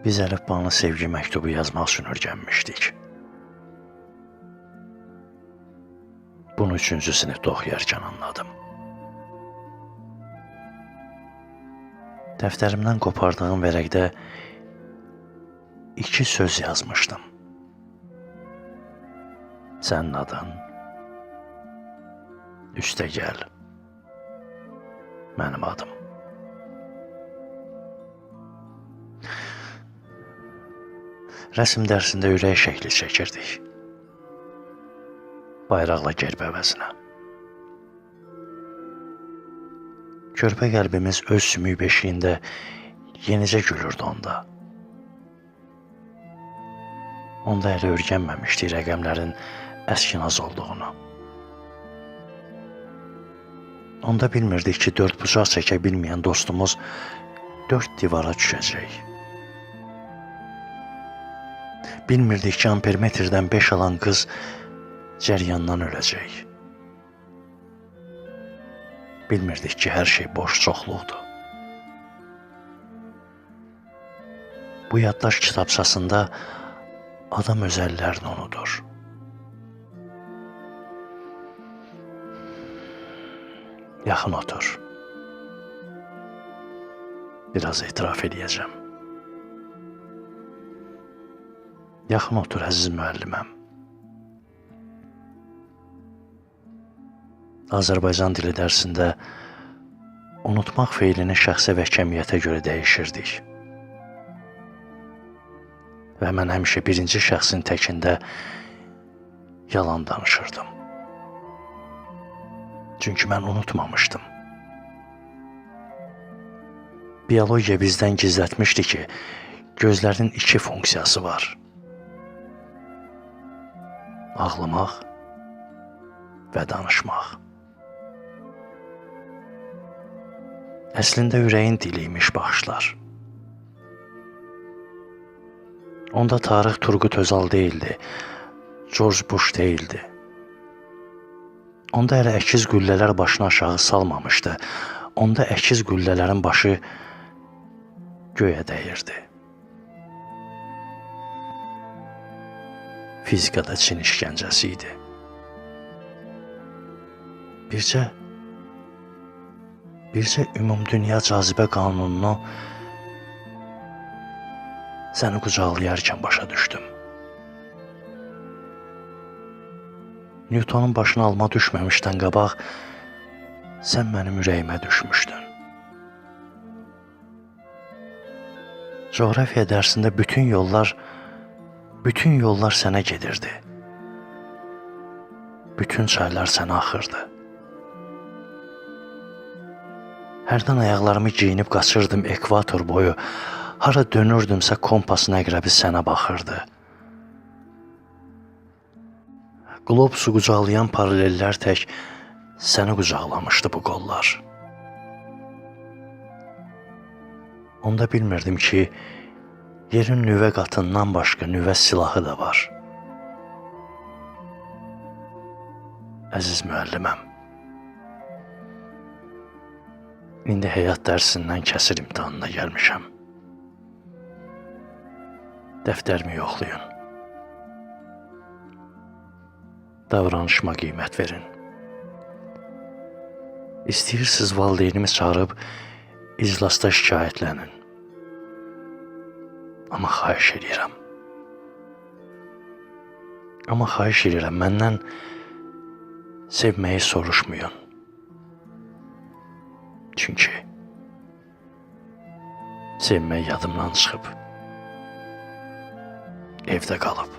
Biz əlifbanı sevgi məktubu yazmaq üçün öyrənmişdik. Bunu 3-cü sinifdə oxuyarkən anladım. Dəftərimdən qopardığım vərəqdə 2 söz yazmışdım. Sənin adın, üstə gəl, mənim adım. Rəsm dərsində ürək şəkli çəkirdik. Bayraqla gerb əvəzinə. Körpə qəlbimiz öz sümük beşiyində yenicə gülürdü onda. Onda hələ öyrənməmişdik rəqəmlərin əskinaz olduğunu. Onda bilmirdik ki, 4 bucaq çəkə bilməyən dostumuz 4 divara düşəcək. Bilmirdik ki, ampermetrdən 5 alan qız cəryandan öləcək. Bilmirdik ki, hər şey boş çoxluqdur. Bu yaddaş kitabçasında adam öz əllərini unudur. Yaxın otur. Biraz etiraf edəcəm. Yaxın otur, əziz müəlliməm. Azərbaycan dili dərsində unutmaq feilini şəxsə və kəmiyyətə görə dəyişirdik. Və mən həmişə birinci şəxsin təkində yalan danışırdım. Çünki mən unutmamışdım. Biologiya bizdən gizlətmişdi ki, gözlərin 2 funksiyası var. Ağlamaq və danışmaq. Əslində ürəyin diliymiş baxışlar. Onda tarix Turqut Özal deyildi, George Bush deyildi. Onda hələ əkiz qüllələr başını aşağı salmamışdı. Onda əkiz qüllələrin başı göyə dəyirdi. Fizikada Çin işgəncəsi idi. Bircə ümumdünya cazibə qanununu səni qucaqlayarkən başa düşdüm. Newtonun başına alma düşməmişdən qabaq sən mənim ürəyimə düşmüşdün. Coğrafiya dərsində bütün yollar sənə gedirdi. Bütün çaylar sənə axırdı. Hərdən ayaqlarımı geyinib qaçırdım ekvator boyu. Hara dönürdümsə kompasın əqrəbi sənə baxırdı. Qlobusu qucaqlayan paralellər tək səni qucaqlamışdı bu qollar. Onda bilmirdim ki, yerin nüvə qatından başqa nüvə silahı da var. Əziz müəlliməm, indi həyat dərsindən kəsir imtahanına gəlmişəm. Dəftərimi yoxlayın. Davranışıma qiymət verin. İstəyirsiniz valideynimi çağırıb iclasda şikayətlənin. Amma xahiş edirəm. Məndən sevməyi soruşmayın. Çünki sevmək yadımdan çıxıb, evdə qalıb.